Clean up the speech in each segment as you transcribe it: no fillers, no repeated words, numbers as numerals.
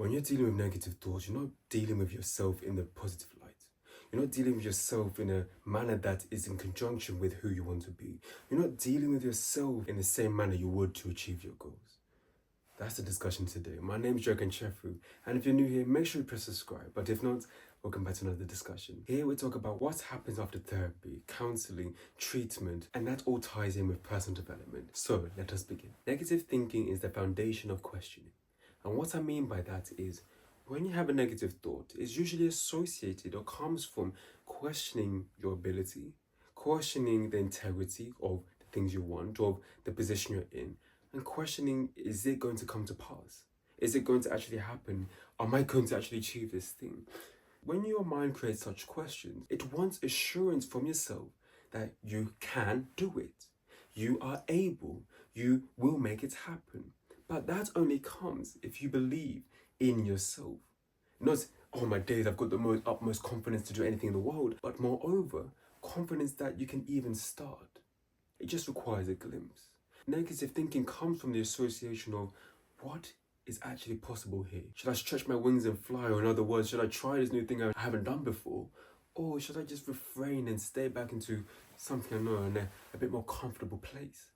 When you're dealing with negative thoughts, you're not dealing with yourself in the positive light. You're not dealing with yourself in a manner that is in conjunction with who you want to be. You're not dealing with yourself in the same manner you would to achieve your goals. That's the discussion today. My name is Kanchefu, and if you're new here, make sure you press subscribe. But if not, welcome back to another discussion. Here we talk about what happens after therapy, counseling, treatment, and that all ties in with personal development. So let us begin. Negative thinking is the foundation of questioning. And what I mean by that is, when you have a negative thought, it's usually associated or comes from questioning your ability, questioning the integrity of the things you want, of the position you're in, and questioning, is it going to come to pass? Is it going to actually happen? Am I going to actually achieve this thing? When your mind creates such questions, it wants assurance from yourself that you can do it. You are able. You will make it happen. But that only comes if you believe in yourself. Not, oh my days, I've got the utmost confidence to do anything in the world, but moreover, confidence that you can even start. It just requires a glimpse. Negative thinking comes from the association of what is actually possible here. Should I stretch my wings and fly? Or in other words, should I try this new thing I haven't done before? Or should I just refrain and stay back into something I know in a bit more comfortable place?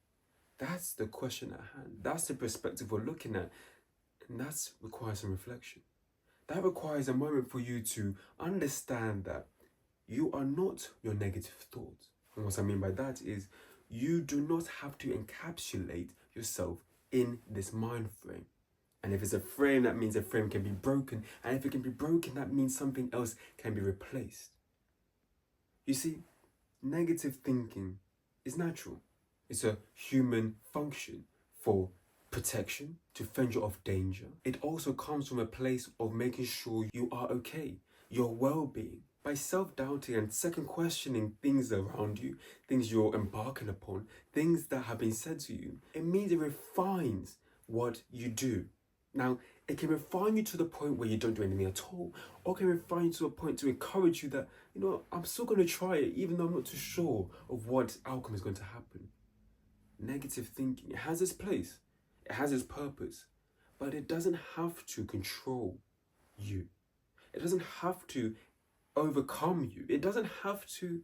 That's the question at hand. That's the perspective we're looking at. And that requires some reflection. That requires a moment for you to understand that you are not your negative thoughts. And what I mean by that is, you do not have to encapsulate yourself in this mind frame. And if it's a frame, that means a frame can be broken. And if it can be broken, that means something else can be replaced. You see, negative thinking is natural. It's a human function for protection, to fend you off danger. It also comes from a place of making sure you are okay, your well-being. By self-doubting and second-questioning things around you, things you're embarking upon, things that have been said to you, it means it refines what you do. Now, it can refine you to the point where you don't do anything at all, or can refine you to a point to encourage you that, I'm still going to try it, even though I'm not too sure of what outcome is going to happen. Negative thinking, it has its place, it has its purpose, but it doesn't have to control you. It doesn't have to overcome you. It doesn't have to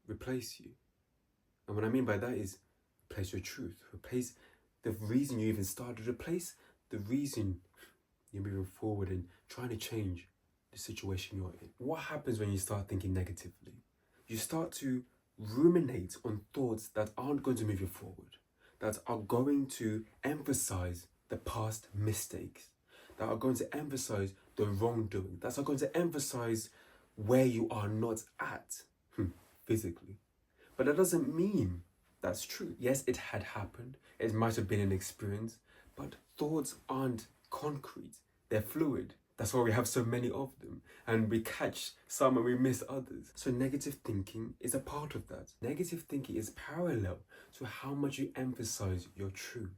replace you. And what I mean by that is replace your truth, replace the reason you even started, replace the reason you're moving forward and trying to change the situation you're in. What happens when you start thinking negatively? You start to ruminate on thoughts that aren't going to move you forward, that are going to emphasize the past mistakes, that are going to emphasize the wrongdoing, that are going to emphasize where you are not at physically. But that doesn't mean that's true. Yes, it had happened. It might have been an experience, but thoughts aren't concrete. They're fluid. That's why we have so many of them. And we catch some and we miss others. So negative thinking is a part of that. Negative thinking is parallel to how much you emphasize your truth.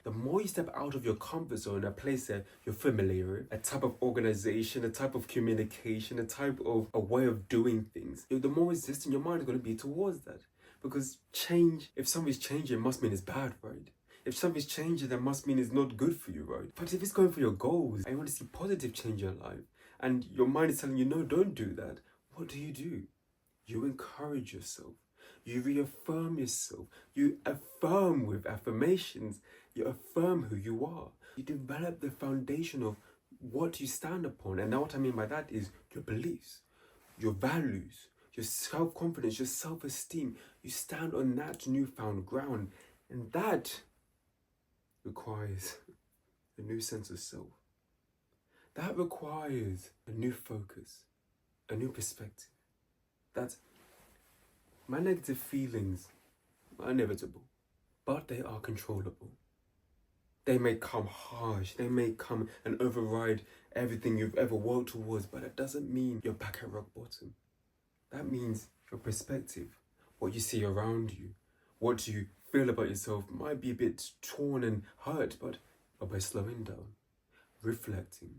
The more you step out of your comfort zone, a place that you're familiar with, a type of organization, a type of communication, a type of a way of doing things, the more resistant your mind is going to be towards that. Because change, if something's changing, it must mean it's bad, right? If something's changing, that must mean it's not good for you, right? But if it's going for your goals, and you want to see positive change in your life, and your mind is telling you, no, don't do that, what do? You encourage yourself. You reaffirm yourself. You affirm with affirmations. You affirm who you are. You develop the foundation of what you stand upon. And now what I mean by that is your beliefs, your values, your self-confidence, your self-esteem. You stand on that newfound ground. And that requires a new sense of self. That requires a new focus, a new perspective. That my negative feelings are inevitable, but they are controllable. They may come harsh, they may come and override everything you've ever worked towards, but it doesn't mean you're back at rock bottom. That means your perspective, what you see around you, what you feel about yourself might be a bit torn and hurt, but by slowing down, reflecting,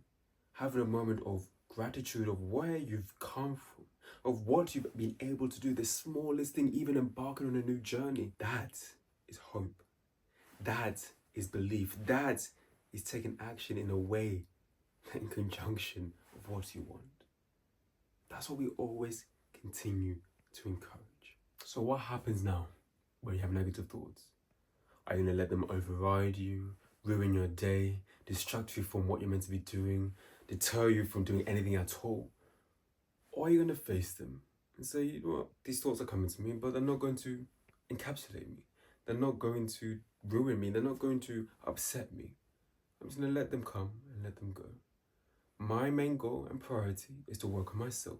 having a moment of gratitude of where you've come from, of what you've been able to do, the smallest thing, even embarking on a new journey, that is hope. That is belief. That is taking action in a way, in conjunction of what you want. That's what we always continue to encourage. So what happens now when you have negative thoughts? Are you going to let them override you, ruin your day, distract you from what you're meant to be doing, deter you from doing anything at all? Or are you going to face them and say, you know what, these thoughts are coming to me, but they're not going to encapsulate me. They're not going to ruin me. They're not going to upset me. I'm just going to let them come and let them go. My main goal and priority is to work on myself,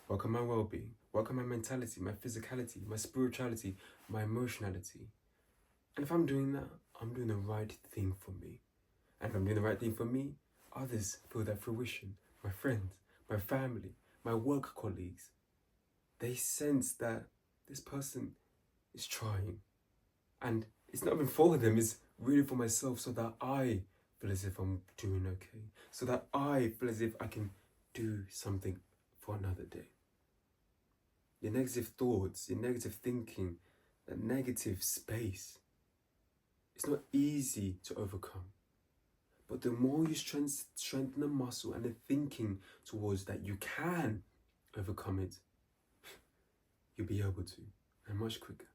work on my well-being, work on my mentality, my physicality, my spirituality, my emotionality. And if I'm doing that, I'm doing the right thing for me. And if I'm doing the right thing for me, others feel that fruition. My friends, my family, my work colleagues, they sense that this person is trying. And it's not even for them, it's really for myself, so that I feel as if I'm doing okay. So that I feel as if I can do something for another day. Your negative thoughts, your negative thinking, that negative space, it's not easy to overcome. But the more you strengthen the muscle and the thinking towards that you can overcome it, you'll be able to, and much quicker.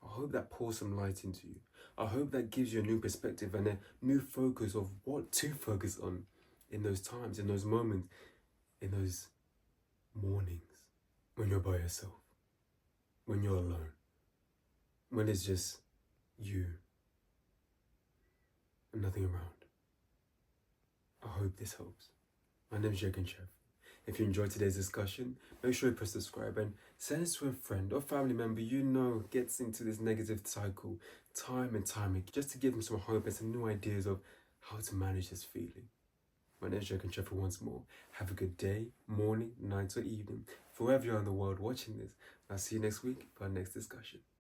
I hope that pours some light into you. I hope that gives you a new perspective and a new focus of what to focus on in those times, in those moments, in those mornings, when you're by yourself, when you're alone, when it's just you and nothing around. I hope this helps. My name is Kanchefu. If you enjoyed today's discussion, make sure you press subscribe and send it to a friend or family member you know gets into this negative cycle time and time again, just to give them some hope and some new ideas of how to manage this feeling. My name is Kanchefu once more. Have a good day, morning, night or evening, wherever you are in the world watching this. I'll see you next week for our next discussion.